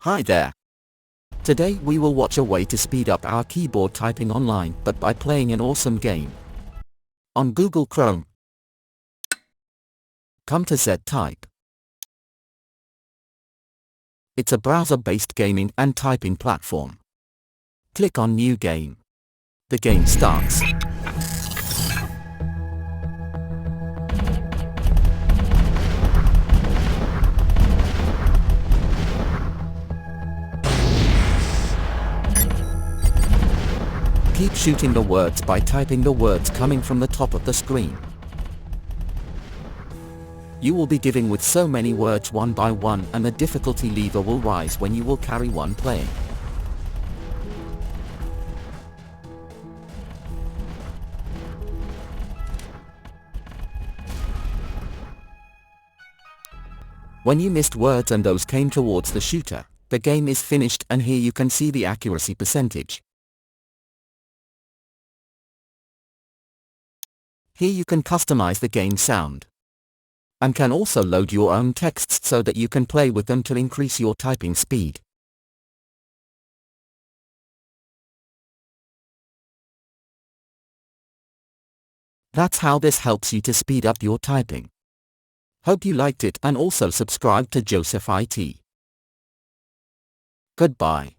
Hi there. Today we will watch a way to speed up our keyboard typing online, but by playing an awesome game. On Google Chrome, come to ZType. It's a browser-based gaming and typing platform. Click on New Game. The game starts. Keep shooting the words by typing the words coming from the top of the screen. You will be giving with so many words one by one, and the difficulty lever will rise when you will carry one playing. When you missed words and those came towards the shooter, the game is finished, and here you can see the accuracy percentage. Here you can customize the game sound. And can also load your own texts so that you can play with them to increase your typing speed. That's how this helps you to speed up your typing. Hope you liked it, and also subscribe to Joseph IT. Goodbye.